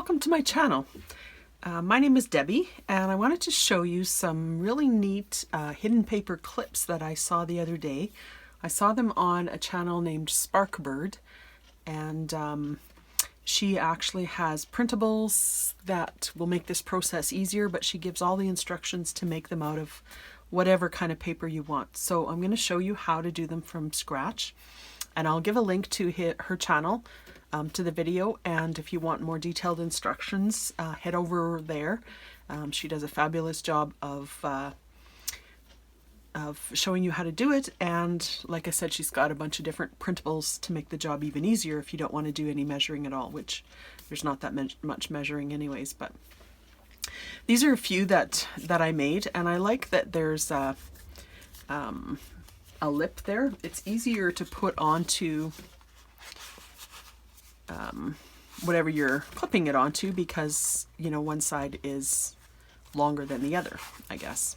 welcome to my channel. My name is Debbie and I wanted to show you some really neat hidden paper clips that I saw the other day. I saw them on a channel named SparkBird, and she actually has printables that will make this process easier, but she gives all the instructions to make them out of whatever kind of paper you want. So I'm going to show you how to do them from scratch, and I'll give a link to her channel to the video, and if you want more detailed instructions, head over there. She does a fabulous job of showing you how to do it, and like I said, she's got a bunch of different printables to make the job even easier if you don't want to do any measuring at all, which there's not that much measuring anyways. But these are a few that I made, and I like that there's a lip there. It's easier to put onto whatever you're clipping it onto, because you know one side is longer than the other, I guess.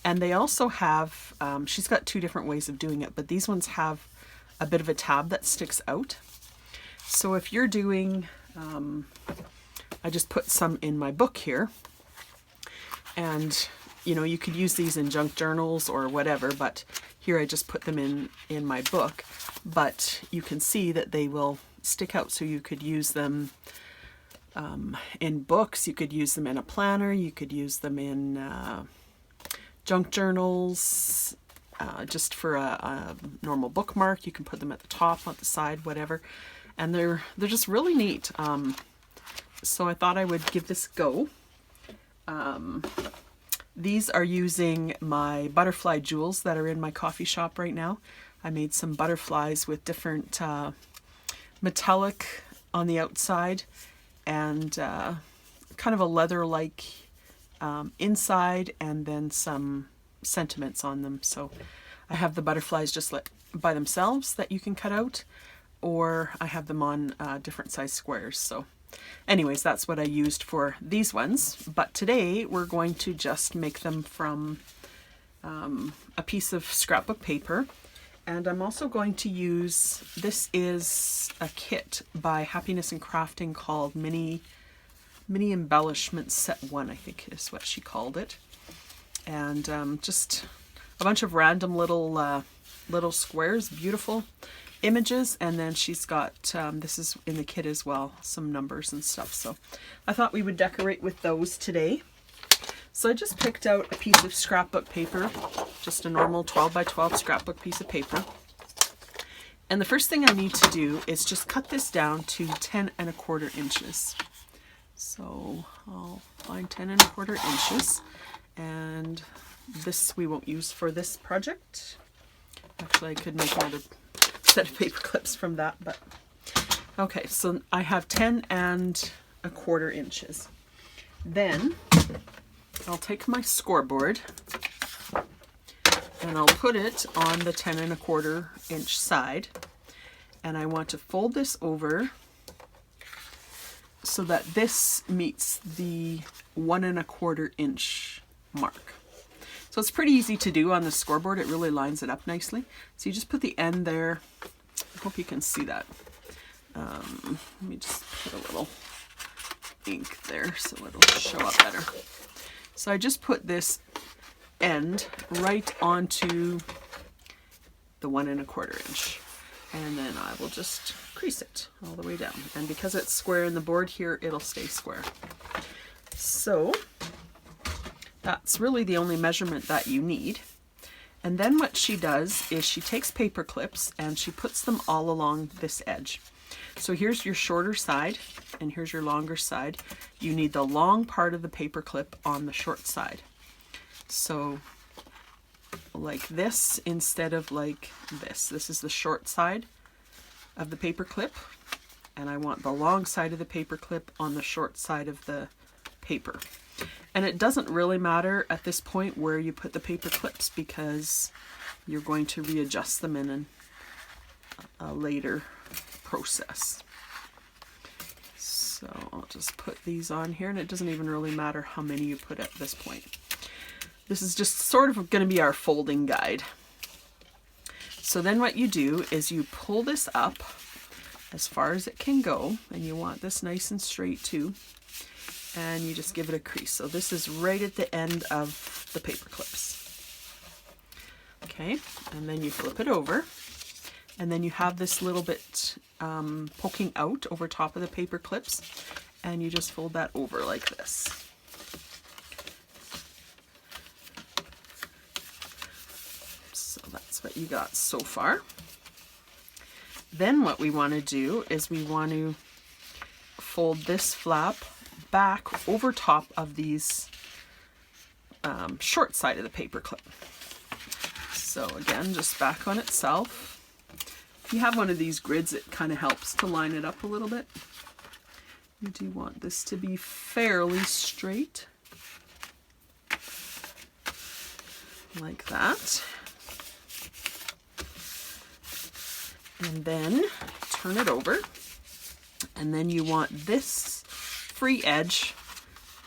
And they also have, she's got two different ways of doing it, but these ones have a bit of a tab that sticks out. So if you're doing, I just put some in my book here, and you know, you could use these in junk journals or whatever, but here I just put them in my book. But you can see that they will stick out, so you could use them in books, you could use them in a planner, you could use them in junk journals, just for a normal bookmark. You can put them at the top, on the side, whatever, and they're just really neat. So I thought I would give this a go. These are using my butterfly jewels that are in my coffee shop right now. I made some butterflies with different metallic on the outside and kind of a leather-like inside, and then some sentiments on them. So I have the butterflies just by themselves that you can cut out, or I have them on different size squares. So anyways, that's what I used for these ones. But today we're going to just make them from a piece of scrapbook paper. And I'm also going to use, this is a kit by Happiness and Crafting called Mini Embellishments Set 1, I think is what she called it. And just a bunch of random little squares, beautiful images. And then she's got, this is in the kit as well, some numbers and stuff. So I thought we would decorate with those today. So I just picked out a piece of scrapbook paper, just a normal 12 by 12 scrapbook piece of paper. And the first thing I need to do is just cut this down to 10 1/4 inches. So I'll find 10 1/4 inches, and this we won't use for this project. Actually, I could make another set of paper clips from that, but okay, so I have 10 1/4 inches. Then I'll take my scoreboard and I'll put it on the 10 1/4 inch side, and I want to fold this over so that this meets the 1 1/4 inch mark. So it's pretty easy to do on the scoreboard. It really lines it up nicely. So you just put the end there. I hope you can see that. Let me just put a little ink there so it'll show up better. So I just put this end right onto the 1 1/4 inch, and then I will just crease it all the way down. And because it's square in the board here, it'll stay square. So that's really the only measurement that you need. And then what she does is she takes paper clips and she puts them all along this edge. So here's your shorter side and here's your longer side. You need the long part of the paper clip on the short side. So like this instead of like this. This is the short side of the paper clip, and I want the long side of the paper clip on the short side of the paper. And it doesn't really matter at this point where you put the paper clips, because you're going to readjust them in a later process. So I'll just put these on here, and it doesn't even really matter how many you put at this point. This is just sort of going to be our folding guide. So then what you do is you pull this up as far as it can go, and you want this nice and straight too, and you just give it a crease. So this is right at the end of the paper clips. Okay, and then you flip it over, and then you have this little bit poking out over top of the paper clips, and you just fold that over like this. So that's what you got so far. Then what we want to do is we want to fold this flap back over top of these short side of the paper clip. So again, just back on itself. If you have one of these grids, it kind of helps to line it up a little bit. You do want this to be fairly straight, like that. And then turn it over, and then you want this free edge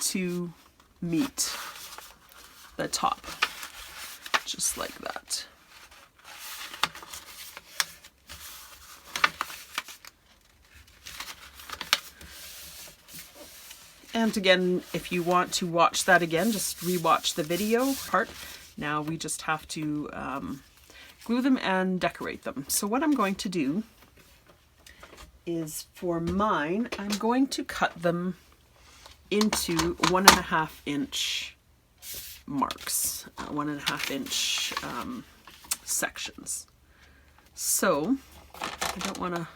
to meet the top, just like that. And again, if you want to watch that again, just rewatch the video part. Now we just have to glue them and decorate them. So what I'm going to do is, for mine, I'm going to cut them into 1.5 inch marks, 1.5 inch sections. So I don't want to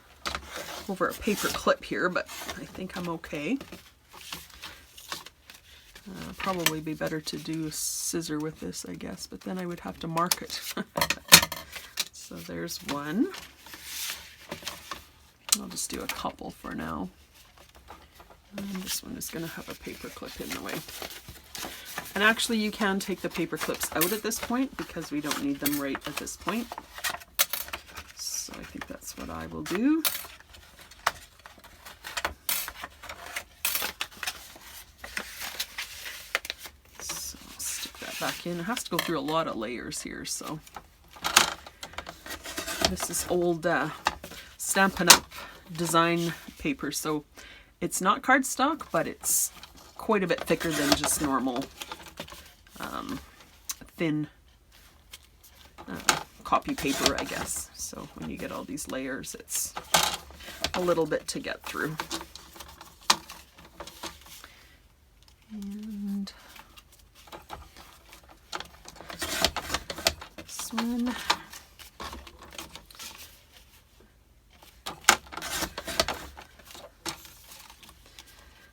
over a paper clip here, but I think I'm okay. Probably be better to do a scissor with this, I guess, but then I would have to mark it. So there's one. I'll just do a couple for now. And this one is going to have a paper clip in the way. And actually you can take the paper clips out at this point because we don't need them right at this point. So I think that's what I will do. Back in. It has to go through a lot of layers here, so this is old Stampin' Up! Design paper, so it's not cardstock, but it's quite a bit thicker than just normal thin copy paper, I guess. So when you get all these layers, it's a little bit to get through. And one.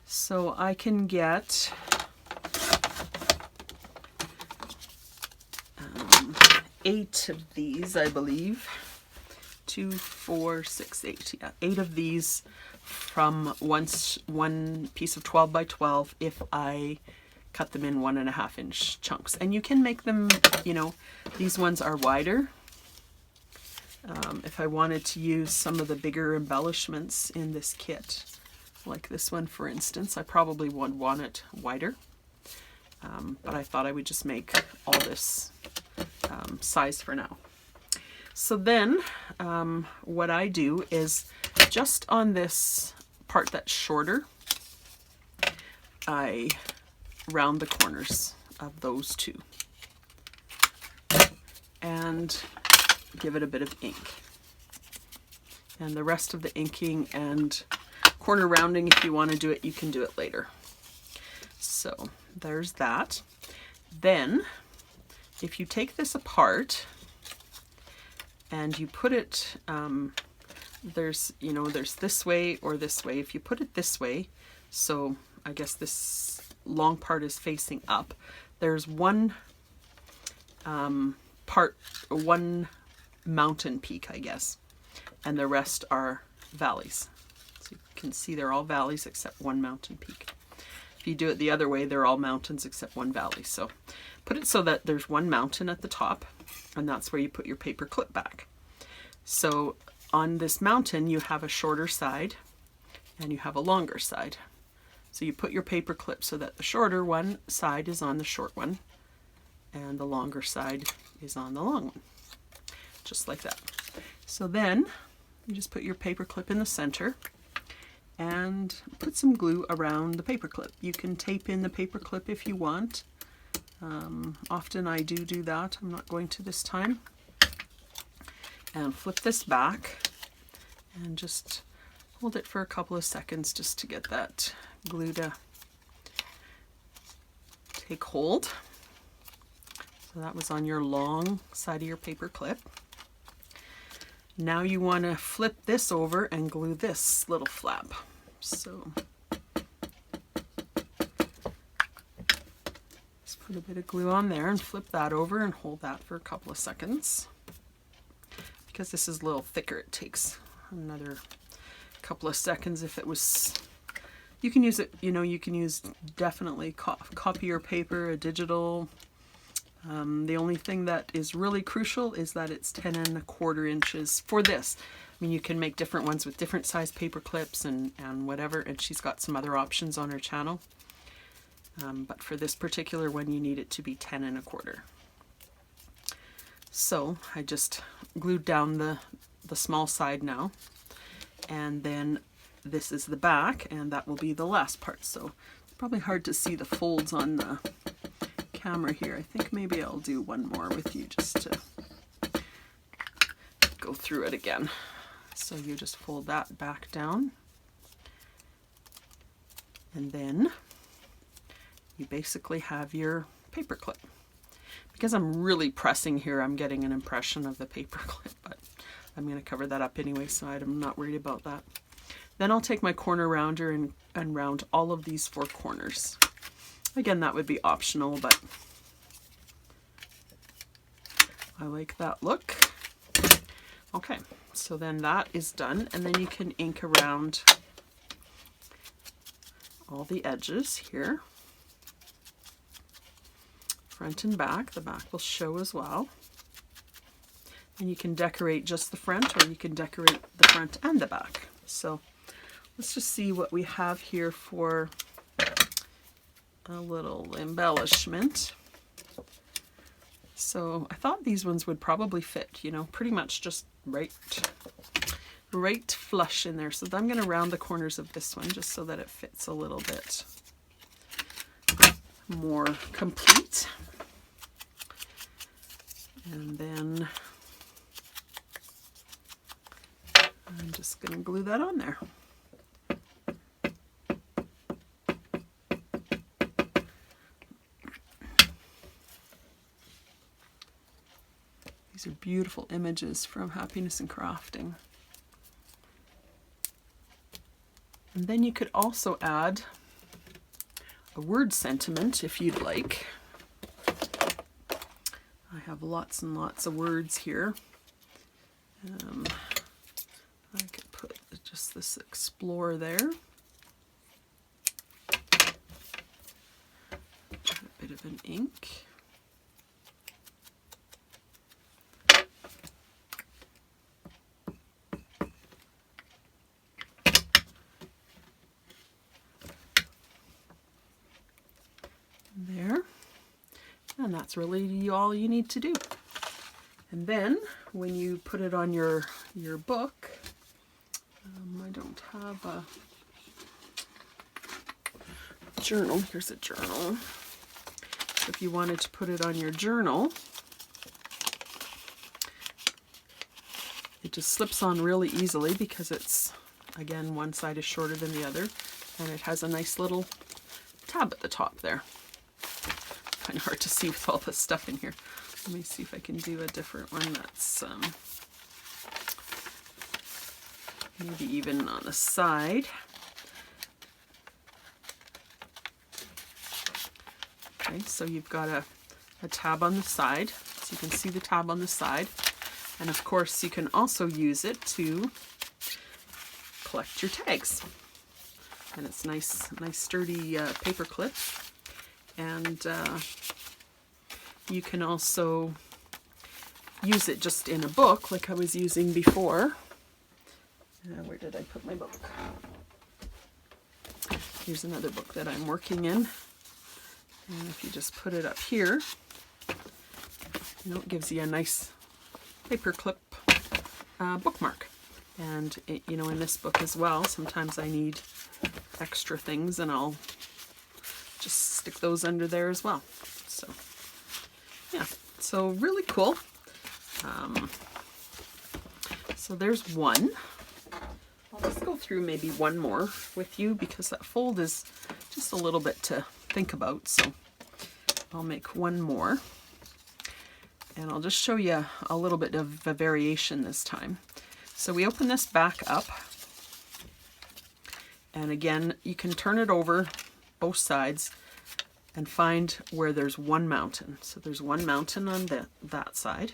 So I can get 8 of these, I believe. 2, 4, 6, 8. Yeah, 8 of these from one piece of 12 by 12 if I cut them in 1.5 inch chunks. And you can make them, you know, these ones are wider. If I wanted to use some of the bigger embellishments in this kit, like this one for instance, I probably would want it wider. But I thought I would just make all this size for now. So then what I do is just on this part that's shorter, I round the corners of those two and give it a bit of ink. And the rest of the inking and corner rounding, if you want to do it, you can do it later. So there's that. Then if you take this apart and you put it, there's this way or this way. If you put it this way, so I guess this long part is facing up, there's one one mountain peak, I guess, and the rest are valleys. So you can see they're all valleys except one mountain peak. If you do it the other way, they're all mountains except one valley. So put it so that there's one mountain at the top, and that's where you put your paper clip back. So on this mountain you have a shorter side and you have a longer side. So you put your paper clip so that the shorter one side is on the short one and the longer side is on the long one, just like that. So then You just put your paper clip in the center and put some glue around the paper clip. You can tape in the paper clip if you want. Often I do that. I'm not going to this time. And flip this back and just hold it for a couple of seconds just to get that glue to take hold. So that was on your long side of your paper clip. Now you want to flip this over and glue this little flap. So just put a bit of glue on there and flip that over and hold that for a couple of seconds. Because this is a little thicker, it takes another couple of seconds. If it was, you can use it, you know, you can use definitely copier paper, a digital. The only thing that is really crucial is that it's 10 1/4 inches for this. I mean, you can make different ones with different size paper clips and whatever, and she's got some other options on her channel. But for this particular one, you need it to be 10 1/4. So I just glued down the small side now, and then this is the back, and that will be the last part. So it's probably hard to see the folds on the camera here. I think maybe I'll do one more with you just to go through it again. So you just fold that back down, and then you basically have your paper clip. Because I'm really pressing here, I'm getting an impression of the paper clip, but I'm going to cover that up anyway, so I'm not worried about that. Then I'll take my corner rounder and round all of these 4 corners. Again, that would be optional, but I like that look. Okay, so then that is done, and then you can ink around all the edges here. Front and back. The back will show as well. And you can decorate just the front, or you can decorate the front and the back. So let's just see what we have here for a little embellishment. So I thought these ones would probably fit, you know, pretty much just right flush in there. So I'm going to round the corners of this one just so that it fits a little bit more complete. And then I'm just going to glue that on there. These are beautiful images from Happiness and Crafting. And then you could also add a word sentiment if you'd like. I have lots and lots of words here. I could put just this explore there. A bit of an ink. There. And that's really all you need to do. And then when you put it on your book, I don't have a journal. Here's a journal. So if you wanted to put it on your journal, it just slips on really easily because it's, again, one side is shorter than the other, and it has a nice little tab at the top there. Kind of hard to see with all this stuff in here. Let me see if I can do a different one that's maybe even on the side. Okay, so you've got a tab on the side, so you can see the tab on the side, and of course you can also use it to collect your tags. And it's nice sturdy paper clip. And you can also use it just in a book like I was using before. Where did I put my book? Here's another book that I'm working in. And if you just put it up here, you know, it gives you a nice paper clip bookmark. And you know, in this book as well, sometimes I need extra things and I'll just stick those under there as well. So yeah, so really cool. So there's one. I'll just go through maybe one more with you because that fold is just a little bit to think about. So I'll make one more. And I'll just show you a little bit of a variation this time. So we open this back up. And again, you can turn it over both sides and find where there's one mountain. So there's one mountain on that side.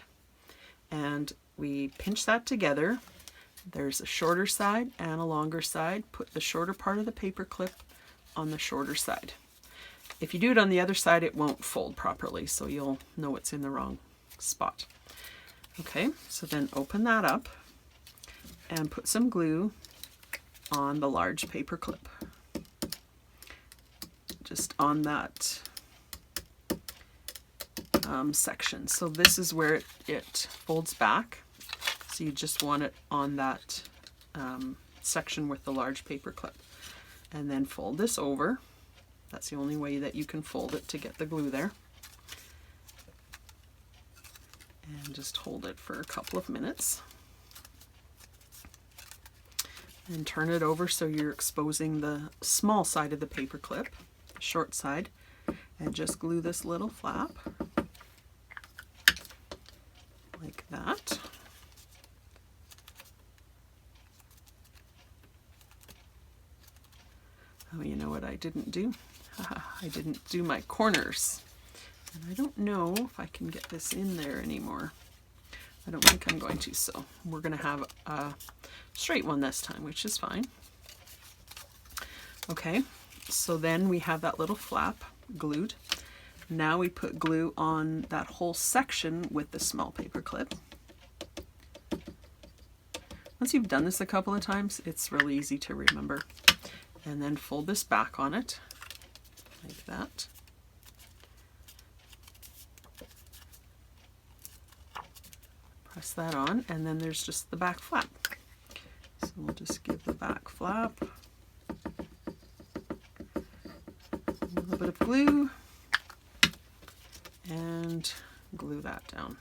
And we pinch that together. There's a shorter side and a longer side. Put the shorter part of the paper clip on the shorter side. If you do it on the other side, it won't fold properly, so you'll know it's in the wrong spot. Okay, so then open that up and put some glue on the large paper clip. Just on that section. So this is where it folds back. So you just want it on that section with the large paper clip. And then fold this over. That's the only way that you can fold it to get the glue there. And just hold it for a couple of minutes. And turn it over so you're exposing the small side of the paper clip, short side, and just glue this little flap like that. Oh, you know what I didn't do? I didn't do my corners. And I don't know if I can get this in there anymore. I don't think I'm going to, so we're going to have a straight one this time, which is fine. Okay, so then we have that little flap glued. Now we put glue on that whole section with the small paper clip. Once you've done this a couple of times, it's really easy to remember. And then fold this back on it, like that. Press that on, and then there's just the back flap. So we'll just give the back flap a little bit of glue and glue that down.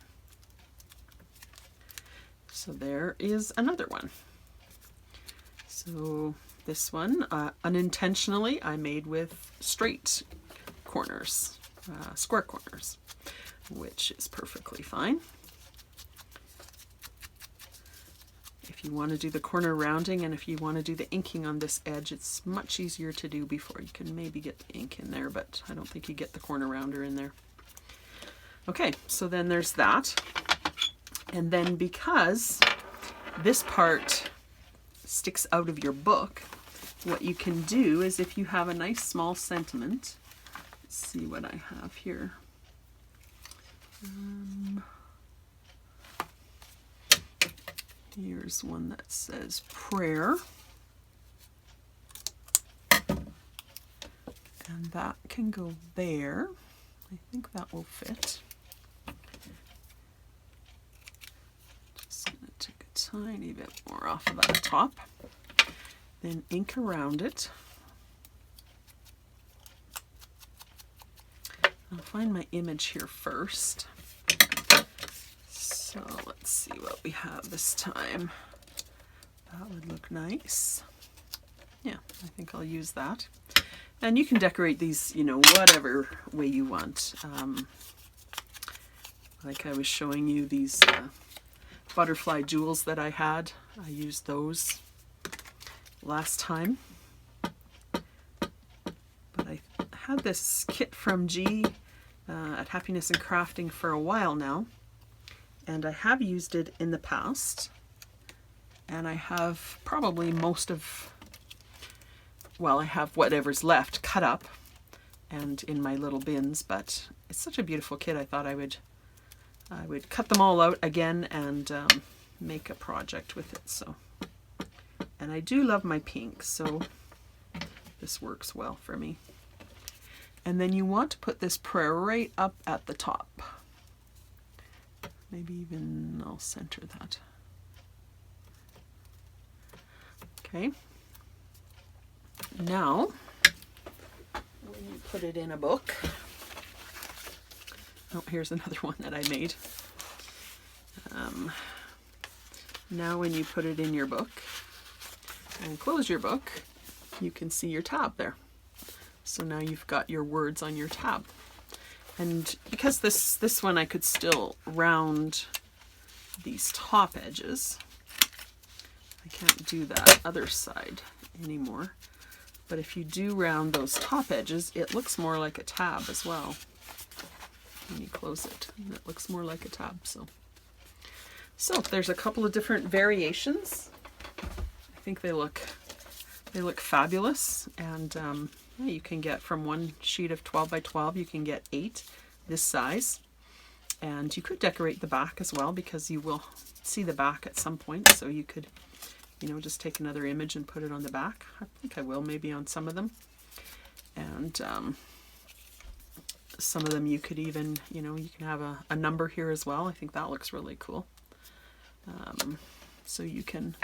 So there is another one. So this one, unintentionally, I made with straight corners, square corners, which is perfectly fine. If you want to do the corner rounding and if you want to do the inking on this edge, it's much easier to do before. You can maybe get the ink in there, but I don't think you get the corner rounder in there. Okay, so then there's that. And then because this part sticks out of your book, what you can do is if you have a nice small sentiment, let's see what I have here. Here's one that says prayer. And that can go there. I think that will fit. Just going to take a tiny bit more off of that top. Then ink around it. I'll find my image here first. So let's see what we have this time. That would look nice. Yeah, I think I'll use that. And you can decorate these, you know, whatever way you want. Like I was showing you these butterfly jewels that I had. I used those last time. But I had this kit from G at Happiness and Crafting for a while now. And I have used it in the past. And I have probably most of, well, I have whatever's left cut up and in my little bins, but it's such a beautiful kit. I thought I would cut them all out again and make a project with it. So, and I do love my pink, so this works well for me. And then you want to put this prayer right up at the top. Maybe even I'll center that. Okay. Now, when you put it in a book, oh, here's another one that I made. Now when you put it in your book and close your book, you can see your tab there. So now you've got your words on your tab. And because this one I could still round these top edges, I can't do that other side anymore. But if you do round those top edges, it looks more like a tab as well. When you close it, and it looks more like a tab. So there's a couple of different variations. I think they look fabulous, and yeah, you can get from one sheet of 12 by 12, you can get 8 this size, and you could decorate the back as well, because you will see the back at some point. So you could, you know, just take another image and put it on the back. I think I will, maybe on some of them, and some of them you could even, you know, you can have a number here as well. I think that looks really cool. So you can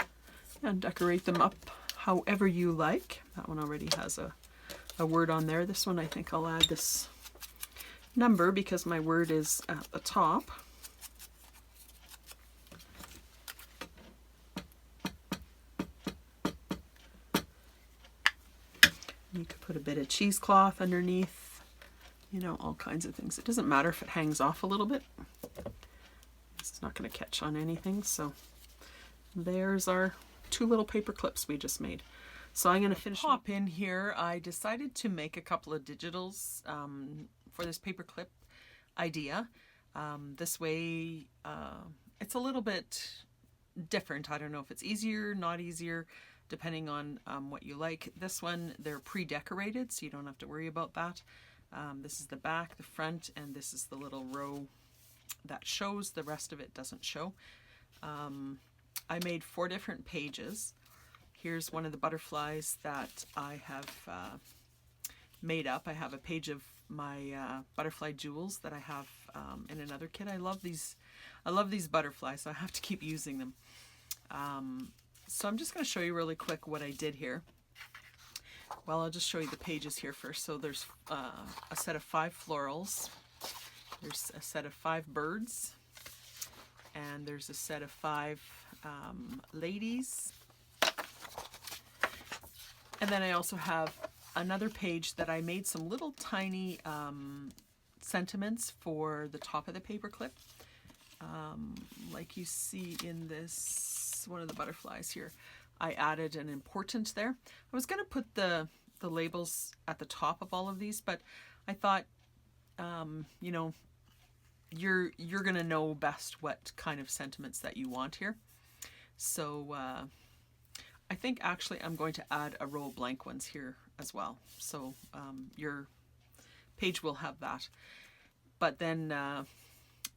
decorate them up however you like. That one already has a word on there. This one I think I'll add this number because my word is at the top. You could put a bit of cheesecloth underneath, you know, all kinds of things. It doesn't matter if it hangs off a little bit. It's not going to catch on anything. So there's our 2 little paper clips we just made. So I'm going to finish pop in here. I decided to make a couple of digitals for this paper clip idea. This way it's a little bit different. I don't know if it's easier, not easier, depending on what you like. This one, they're pre-decorated, so you don't have to worry about that. This is the back, the front, and this is the little row that shows. The rest of it doesn't show. I made 4 different pages. Here's one of the butterflies that I have made up. I have a page of my butterfly jewels that I have in another kit. I love these butterflies, so I have to keep using them. So I'm just going to show you really quick what I did here. Well, I'll just show you the pages here first. So there's a set of 5 florals. There's a set of 5 birds. And there's a set of 5 ladies. And then I also have another page that I made some little tiny sentiments for the top of the paper clip. Like you see in this, one of the butterflies here, I added an important there. I was going to put the labels at the top of all of these, but I thought, you know, you're going to know best what kind of sentiments that you want here. So I think actually I'm going to add a row of blank ones here as well. So your page will have that. But then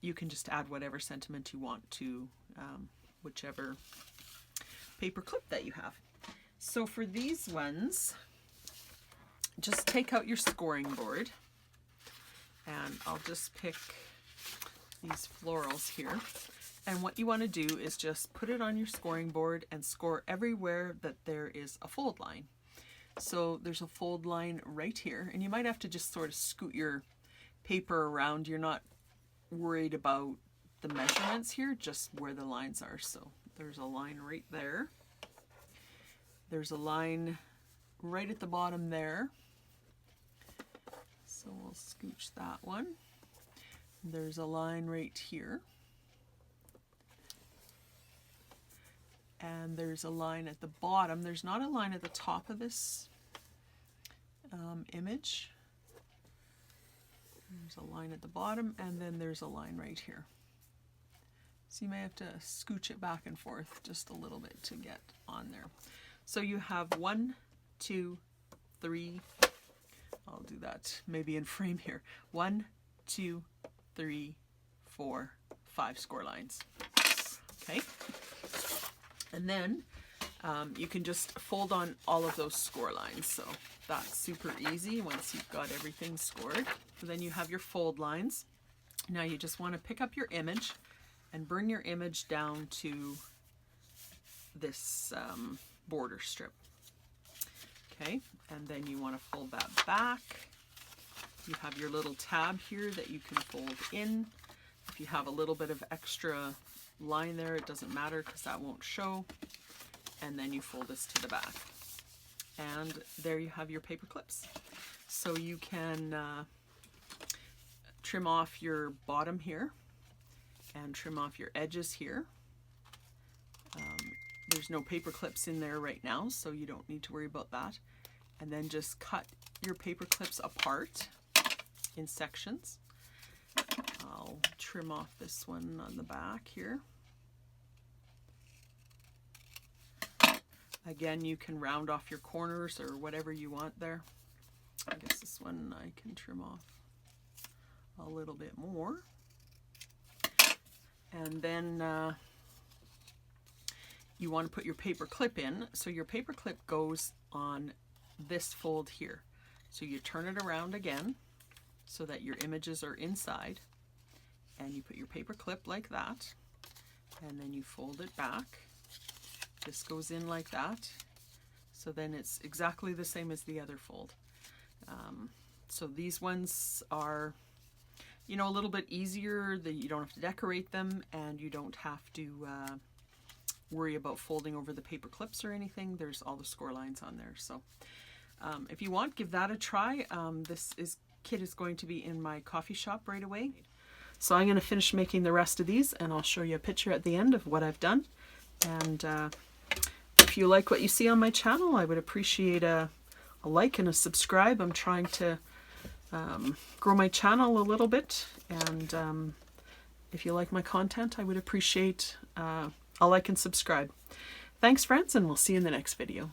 you can just add whatever sentiment you want to whichever paper clip that you have. So for these ones, just take out your scoring board, and I'll just pick these florals here. And what you want to do is just put it on your scoring board and score everywhere that there is a fold line. So there's a fold line right here, and you might have to just sort of scoot your paper around. You're not worried about the measurements here, just where the lines are. So there's a line right there. There's a line right at the bottom there. So we'll scooch that one. There's a line right here. And there's a line at the bottom. There's not a line at the top of this image. There's a line at the bottom, and then there's a line right here. So you may have to scooch it back and forth just a little bit to get on there. So you have 1, 2, 3, I'll do that maybe in frame here. 1, 2, 3, 4, 5 score lines. Okay. And then you can just fold on all of those score lines. So that's super easy once you've got everything scored. Then you have your fold lines. Now you just want to pick up your image and bring your image down to this border strip. Okay, and then you want to fold that back. You have your little tab here that you can fold in. If you have a little bit of extra line there, it doesn't matter because that won't show. And then you fold this to the back. And there you have your paper clips. So you can trim off your bottom here and trim off your edges here. There's no paper clips in there right now, so you don't need to worry about that. And then just cut your paper clips apart in sections. I'll trim off this one on the back here. Again, you can round off your corners or whatever you want there. I guess this one I can trim off a little bit more. And then you want to put your paper clip in. So your paper clip goes on this fold here. So you turn it around again so that your images are inside, and you put your paper clip like that, and then you fold it back. This goes in like that. So then it's exactly the same as the other fold. So these ones are, you know, a little bit easier. You don't have to decorate them, and you don't have to worry about folding over the paper clips or anything. There's all the score lines on there. So if you want, give that a try. Kit is going to be in my coffee shop right away. So I'm going to finish making the rest of these, and I'll show you a picture at the end of what I've done. And if you like what you see on my channel, I would appreciate a like and a subscribe. I'm trying to grow my channel a little bit, and if you like my content, I would appreciate a like and subscribe. Thanks, friends, and we'll see you in the next video.